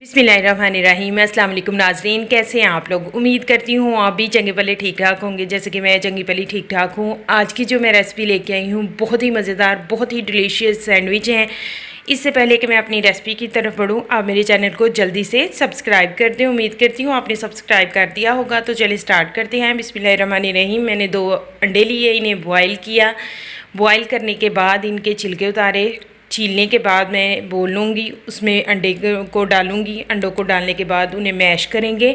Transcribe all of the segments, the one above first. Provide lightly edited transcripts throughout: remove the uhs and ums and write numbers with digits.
बिस्मिल्लाहिर्रहमानिर्रहीम। अस्सलाम वालेकुम नाज़रीन, कैसे हैं आप लोग। उम्मीद करती हूँ आप भी चंगी भले ठीक ठाक होंगे, जैसे कि मैं चंगी भली ठीक ठाक हूँ। आज की जो मैं रेसिपी लेके आई हूँ बहुत ही मज़ेदार, बहुत ही डिलीशियस सैंडविच हैं। इससे पहले कि मैं अपनी रेसिपी की तरफ बढ़ूँ, आप मेरे चैनल को जल्दी से सब्सक्राइब कर दें। उम्मीद करती हूँ आपने सब्सक्राइब कर दिया होगा। तो चलिए स्टार्ट करते हैं। बिस्मिल्लाहिर्रहमानिर्रहीम। मैंने 2 अंडे लिए, इन्हें बॉयल किया। बॉयल करने के बाद इनके छिलके उतारे। छीलने के बाद मैं बोल लूँगी, उसमें अंडे को डालूँगी। अंडों को डालने के बाद उन्हें मैश करेंगे।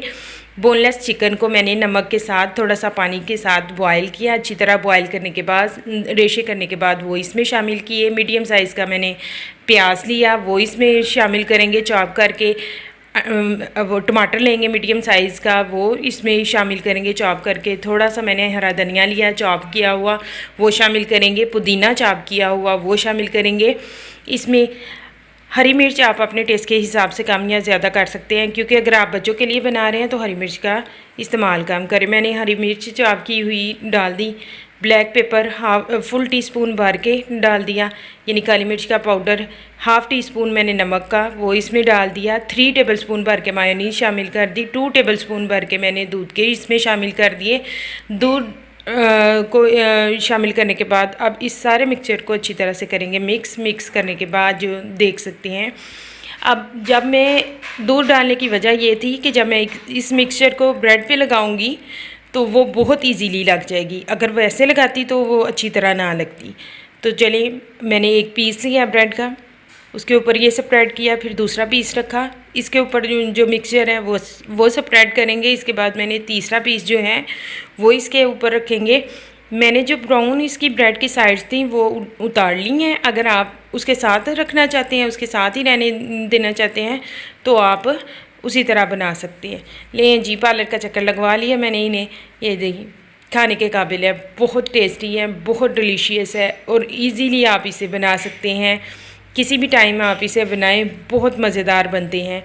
बोनलेस चिकन को मैंने नमक के साथ थोड़ा सा पानी के साथ बॉयल किया। अच्छी तरह बॉयल करने के बाद रेशे करने के बाद वो इसमें शामिल किए। मीडियम साइज़ का मैंने प्याज लिया, वो इसमें शामिल करेंगे चॉप करके। वो टमाटर लेंगे मीडियम साइज़ का, वो इसमें शामिल करेंगे चॉप करके। थोड़ा सा मैंने हरा धनिया लिया चॉप किया हुआ, वो शामिल करेंगे। पुदीना चॉप किया हुआ वो शामिल करेंगे। इसमें हरी मिर्च आप अपने टेस्ट के हिसाब से कम या ज़्यादा कर सकते हैं, क्योंकि अगर आप बच्चों के लिए बना रहे हैं तो हरी मिर्च का इस्तेमाल कम करें। मैंने हरी मिर्च चॉप की हुई डाल दी। Black pepper full teaspoon भर के डाल दिया, यानी काली मिर्च का पाउडर। हाफ़ टी स्पून मैंने नमक का वो इसमें डाल दिया। 3 टेबल स्पून भर के मायोनीज शामिल कर दी। 2 टेबल स्पून भर के मैंने दूध के इसमें शामिल कर दिए। दूध को शामिल करने के बाद अब इस सारे मिक्सचर को अच्छी तरह से करेंगे मिक्स करने के बाद जो देख सकते हैं। अब जब मैं दूध डालने की वजह ये थी कि जब मैं इस मिक्सचर को ब्रेड पे लगाऊंगी तो वो बहुत इजीली लग जाएगी। अगर वैसे लगाती तो वो अच्छी तरह ना लगती। तो चलिए, मैंने एक पीस लिया ब्रेड का, उसके ऊपर ये स्प्रेड किया, फिर दूसरा पीस रखा। इसके ऊपर जो मिक्सचर है वो स्प्रेड करेंगे। इसके बाद मैंने तीसरा पीस जो है वो इसके ऊपर रखेंगे। मैंने जो ब्राउन इसकी ब्रेड की साइड्स थी वो उतार ली हैं। अगर आप उसके साथ रखना चाहते हैं, उसके साथ ही रहने देना चाहते हैं, तो आप उसी तरह बना सकते हैं। लें जी, पार्लर का चक्कर लगवा लिया मैंने इन्हें। ये देखिए, खाने के काबिल है, बहुत टेस्टी है, बहुत डिलीशियस है और इजीली आप इसे बना सकते हैं। किसी भी टाइम आप इसे बनाएं, बहुत मज़ेदार बनते हैं।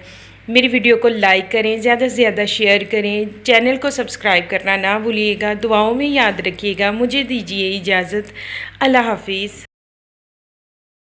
मेरी वीडियो को लाइक करें, ज़्यादा से ज़्यादा शेयर करें, चैनल को सब्सक्राइब करना ना भूलिएगा। दुआओं में याद रखिएगा। मुझे दीजिए इजाज़त। अल्लाह हाफिज़।